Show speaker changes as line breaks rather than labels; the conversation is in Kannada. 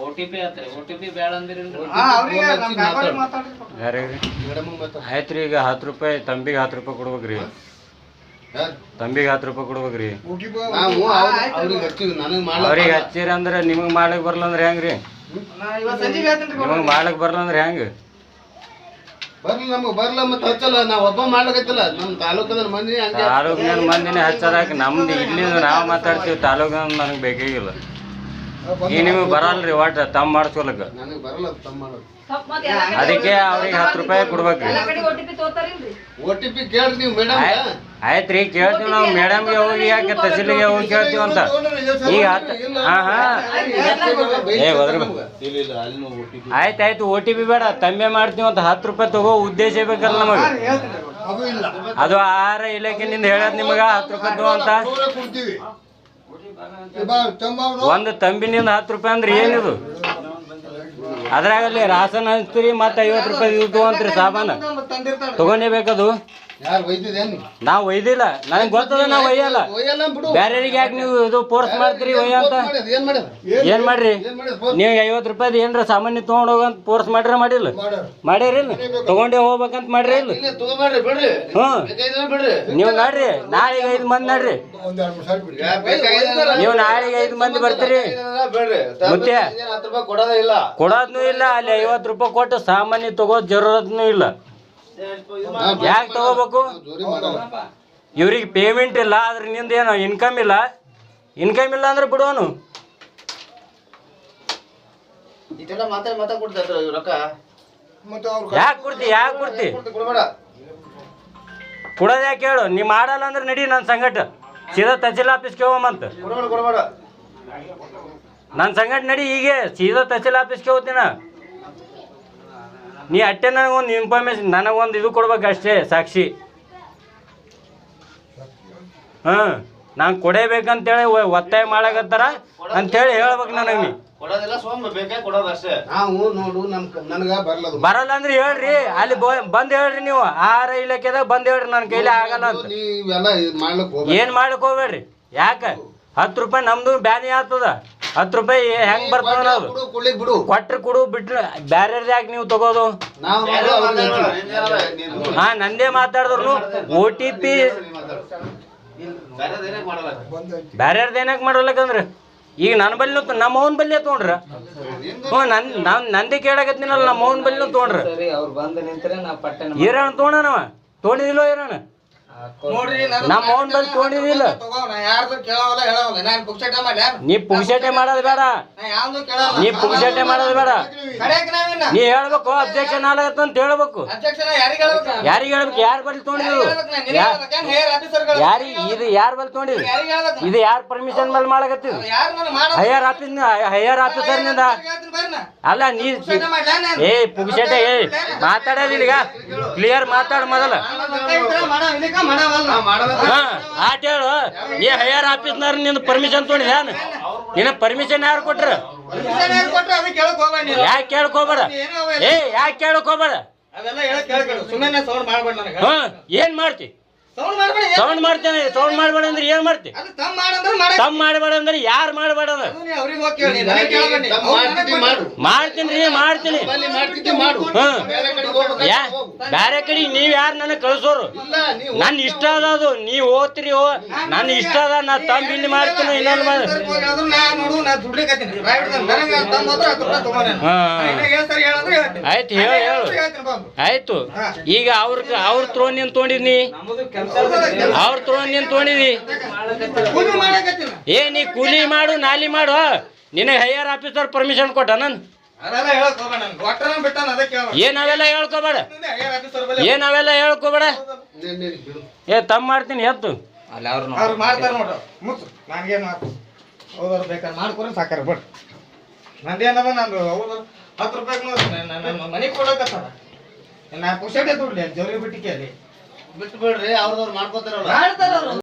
OTP
ಆಯ್ತ್ರಿ. ಈಗ 10 ರೂಪಾಯಿ ತಂಬಿಗೆ 10 ರೂಪಾಯಿ ಕೊಡ್ಬೇಕ್ರಿ. ತಂಬಿಗೆ 10 ರೂಪಾಯಿ ಕೊಡ್ಬೇಕ್ರಿ. ಅವ್ರಿಗೆ ಹಚ್ಚಿರಿ ಅಂದ್ರೆ ನಿಮಗೆ ಮಾಡ್ಲಿಕ್ಕೆ ಬರಲ್ಲ ಅಂದ್ರೆ ಹೆಂಗ್ರಿ? ನಿಮಗೆ ಮಾಡ್ಲಿಕ್ಕೆ ಬರಲ್ಲ ಅಂದ್ರೆ ಹೆಂಗ?
ಬರ್ಲಿ ನಮಗೆ ಬರಲ್ಲ ಮತ್ತೆ ಹಚ್ಚಲ್ಲ. ನಾವು ಒಬ್ಬ ಮಾಡ್ಲಿಕ್ಕತ್ತಿಲ್ಲ. ನಮ್ಮ ತಾಲೂಕಿನ ಮಂದಿ
ತಾಲೂಕಿನ ಮಂದಿನೇ ಹಚ್ಚದಾಕ ನಮ್ದು ಇಲ್ಲಿಂದ ನಾವು ಮಾತಾಡ್ತೀವಿ. ತಾಲೂಕಿನ ನನಗೆ ಬೇಕಾಗಿಲ್ಲ. ಈಗ ನಿಮಗೆ ಬರಲ್ರಿ ಒಟ್ಟು ತಮ್ಮ ಮಾಡಿಸ್ಕೊಳಕ್ಕೆ.
ನನಗೆ ಬರಲ್ಲ ತಮ್ಮ ಮಾಡೋದು.
ಅದಕ್ಕೆ ಅವ್ರಿಗೆ 10 ರೂಪಾಯಿ ಕೊಡ್ಬೇಕ್ರಿ.
OTP ಕೇಳ್ರಿ ನೀವು ಮೇಡಮ್.
ಆಯ್ತ್ರಿ ಕೇಳ್ತೀವಿ ನಾವು. ಮೇಡಮ್ಗೆ ಹೋಗಿ ಯಾಕೆ ತಹಸೀಲಿಗೆ ಹೋಗಿ ಕೇಳ್ತೀವಿ ಅಂತ. ಈಗ ಆಯ್ತಾಯ್ತು. OTP ಬೇಡ, ತಂಬೆ ಮಾಡ್ತೀವಿ ಅಂತ 10 ರೂಪಾಯಿ ತಗೋ ಉದ್ದೇಶ ಬೇಕಲ್ಲ ನಮಗೆ. ಅದು ಆಹಾರ ಇಲಾಖೆನಿಂದ ಹೇಳೋದು ನಿಮಗೆ 10 ರೂಪಾಯಿ ತಗೋ ಅಂತ. ಒಂದು ತಂಬಿನಿಂದ 10 ರೂಪಾಯಿ ಅಂದ್ರೆ ಏನಿದು? ಅದ್ರಾಗಲ್ಲಿ ರಾಸನ್ ಹಚ್ತೀರಿ ಮತ್ತೆ 50 ರೂಪಾಯಿ ಇದು ತಗೊಂತ್ರಿ ಸಾಮಾನು ತಗೊಂಡೇಬೇಕದು. ನಾವು ಒಯ್ದಿಲ್ಲ. ನನಗೆ ಗೊತ್ತದ ನಾವು ಒಯ್ಯಲ್ಲ. ಬೇರೆಯವ್ರಿಗೆ ಯಾಕೆ ನೀವು ಇದು ಫೋರ್ಸ್ ಮಾಡ್ತೀರಿ ಒಯ್ಯ ಅಂತ? ಏನ್ ಮಾಡ್ರಿ ನೀವು? 50 ರೂಪಾಯಿ ಏನ್ರ ಸಾಮಾನ್ಯ ತೊಗೊಂಡು ಹೋಗಂತ ಫೋರ್ಸ್ ಮಾಡ್ರಿ ಮಾಡಿಲ್ಲ? ಮಾಡ್ಯಾರ ಇಲ್ಲ? ತಗೊಂಡೇ ಹೋಗ್ಬೇಕಂತ ಮಾಡ್ರಿ ಇಲ್ಲ? ನೀವು ನೋಡ್ರಿ ನಾಳೆಗೆ 5 ಮಂದಿ ನೋಡ್ರಿ. ನೀವು ನಾಳೆಗೆ 5 ಮಂದಿ ಬರ್ತೀರಿ ಮತ್ತೆ ಕೊಡೋದ್ನು ಇಲ್ಲ. ಅಲ್ಲಿ 50 ರೂಪಾಯಿ ಕೊಟ್ಟು ಸಾಮಾನ್ಯ ತಗೋದ್ ಜರೂರತ್ನು ಇಲ್ಲ. ಯಾಕೆ ತಗೋಬೇಕು? ಇವ್ರಿಗೆ ಪೇಮೆಂಟ್ ಇಲ್ಲ, ಅದ್ರ ನಿಂದ ಏನೋ ಇನ್ಕಮ್ ಇಲ್ಲ. ಇನ್ಕಮ್ ಇಲ್ಲ ಅಂದ್ರೆ ಬಿಡೋನು. ಯಾಕೆ ಕೊಡ್ತಿ? ಯಾಕೆ ಕೊಡ್ತಿ? ಕೊಡೋದು ಯಾಕೆ ಹೇಳು? ನೀ ಮಾಡಲ್ಲ ಅಂದ್ರೆ ನಡಿ ನನ್ನ ಸಂಗಟ ಸೀದಾ ತಹಸೀಲ್ ಆಫೀಸ್ಗೆ ಹೋಗಮಂತ. ನನ್ನ ಸಂಗಟ ನಡಿ ಈಗ ಸೀದಾ ತಹಸೀಲ್ ಆಫೀಸ್ಗೆ ಹೋಗ್ತೀನ. ನೀ ಅಟ್ಟೆ ನನಗೊಂದು ಇನ್ಫಾರ್ಮೇಶನ್, ನನಗೊಂದು ಇದು ಕೊಡ್ಬೇಕು ಅಷ್ಟೇ, ಸಾಕ್ಷಿ. ಹಾಂ, ನಾನು ಕೊಡೇಬೇಕಂತೇಳಿ ಒತ್ತಾಯ ಮಾಡಕತ್ತಾರ ಅಂತೇಳಿ ಹೇಳ್ಬೇಕು ನನಗೆ. ನೀ ಬರಲ್ಲ ಅಂದ್ರೆ ಹೇಳ್ರಿ, ಅಲ್ಲಿ ಬಂದ್ ಹೇಳ್ರಿ. ನೀವು ಆಹಾರ ಇಲಾಖೆದಾಗ ಬಂದ್ ಹೇಳ್ರಿ, ನನ್ನ ಕೈಲಿ ಆಗಲ್ಲ ಅಂತ. ಏನ್ ಮಾಡ್ಲಿಕ್ಕೆ ಹೋಗ್ಬೇಡ್ರಿ. ಯಾಕೆ 10 ರೂಪಾಯಿ ನಮ್ದು ಬ್ಯಾನಿ ಆಗ್ತದ. 10 ರೂಪಾಯಿ ಹೆಂಗ್ ಬರ್ತದ? ನಾವು ಕೊಟ್ರೆ ಕೊಡು, ಬಿಟ್ರೆ ಬ್ಯಾರ್ಯಾರ್ದು ಯಾಕೆ ನೀವು ತಗೋದು? ಹಾ, ನಂದೇ ಮಾತಾಡಿದ್ರು. OTP ಬ್ಯಾರ್ಯಾರ್ದು ಏನಕ್ಕೆ ಮಾಡಲ್ಲಕಂದ್ರೆ ಈಗ ನನ್ನ ಬಲ್ಲಿ ನಮ್ಮ ಅವನ ಬಲ್ಲಿ ತೊಗೊಂಡ್ರ. ನಂದೇ ಕೇಳಕತ್ತೀನಲ್ಲ, ನಮ್ಮ ಅವನ ಬಲ್ಲಿ ತೊಗೊಂಡ್ರ. ಈರಣ್ಣ ತೊಗೊಂಡನವ ತೊಗೊಂಡಿದಿಲ್ಲ? ಈರಣ್ಣ ನಮ್ಮ ಅವನ ಬಲ್ಲಿ ತೊಗೊಂಡಿದಿಲ್ಲ. ನೀ ಪುಗ್ಸಟೆ ಮಾಡೋದು ಬೇಡ. ನೀ ಪುಗ್ಸಟೆ ಮಾಡೋದು ಬೇಡ. ನೀ ಹೇಳ್ಬೇಕು ಅಬ್ಜೆಕ್ಷನ್ ಆಗತ್ತ ಅಂತ ಹೇಳ್ಬೇಕು. ಯಾರಿಗೆ ಹೇಳ್ಬೇಕು? ಯಾರ ಬಲ್ಲಿ ತೊಗೊಂಡಿದ್ದು? ಇದು ಯಾರ ಬಲ್ಲಿ ತೊಗೊಂಡಿದ್ದು? ಇದು ಯಾರ ಪರ್ಮಿಷನ್ ಮೇಲೆ ಮಾಡಕತ್ತಿದ್? ಹೈಯರ್ ಆಫೀಸರ್ನಿಂದ ಅಲ್ಲ. ನೀ ಪುಗ್ಸಟೆ ಮಾತಾಡೋದಿಲ್ಲ. ಈಗ ಕ್ಲಿಯರ್ ಮಾತಾಡ ಮೊದಲ. ಆಟ ಹೇಳು. ನೀ ಹೈಯರ್ ಆಫೀಸ್ನವ್ರ ನಿಂದ ಪರ್ಮಿಷನ್ ತೊಗೊಂಡಿದ್ಯಾ? ನಿನ್ನ ಪರ್ಮಿಷನ್ ಯಾರು ಕೊಟ್ರ? ಯಾಕೆ ಕೇಳ್ಕೋಬೇಡ. ಯಾಕೆ ಕೇಳ್ಕೋಬೇಡ. ಏನ್ ಮಾಡ್ತಿ? ಸೌಂಡ್ ಮಾಡ್ತೇನೆ. ಸೌಂಡ್ ಮಾಡ್ಬೇಡ ಅಂದ್ರೆ ಏನ್ ಮಾಡ್ತಿ? ತಮ್ಮ ಮಾಡಬೇಡ ಅಂದ್ರೆ ಯಾರು ಮಾಡಬೇಡ ಅಂದ್ರೆ ಮಾಡ್ತೀನಿ. ಮಾಡ್ತೀನಿ. ಬೇರೆ ಕಡೆ ನೀವ್ ಯಾರು ನನಗೆ ಕಳ್ಸೋರು? ನನ್ ಇಷ್ಟ ಅದ. ಅದು ನೀವ್ ಓದ್ತಿರಿ. ನನ್ ಇಷ್ಟ ಅದ. ನಾ ತಮ್ಮ ಇಲ್ಲಿ ಮಾಡ್ತೀನಿ. ಇನ್ನೊಂದು ಆಯ್ತು. ಹೇಳು. ಆಯ್ತು. ಈಗ ಅವ್ರ ತ್ರೋ ನೀನ್ ತೊಗೊಂಡಿದ್ನಿ. ಅವ್ರ ತ್ರೋ ನೀನ್ ತೊಗೊಂಡಿದಿ. ನೀ ಕೂಲಿ ಮಾಡು, ನಾಲಿ ಮಾಡು. ನಿನಗೆ ಹೈಯರ್ ಆಫೀಸರ್ ಪರ್ಮಿಷನ್ ಕೊಟ್ಟ? ನಾನು ಏನಾವೆಲ್ಲ ಹೇಳ್ಕೋಬೇಡ. ಏನಾವೆಲ್ಲ ಹೇಳ್ಕೋಬೇಡ. ತಮ್ಮ ಮಾಡ್ತೀನಿ ಎತ್ತು.
ಮಾಡ್ಕೊರ ಸಾಕಾರ ಬಿಡ್. ನಂದೇನದ ನಂದು 10 ರೂಪಾಯಿ ಮನೆ ಕೊಡಕತ್ತಾರ. ನಾ ಪುಷಟೆ ದುಡ್ಲಿ ಜವರಿ ಬಿಟ್ಟಿಗೆ ಅಲ್ಲಿ
ಬಿಟ್ಟು ಬಿಡ್ರಿ. ಅವ್ರದವ್ರು ಮಾಡ್ಕೋತಾರಲ್ಲ.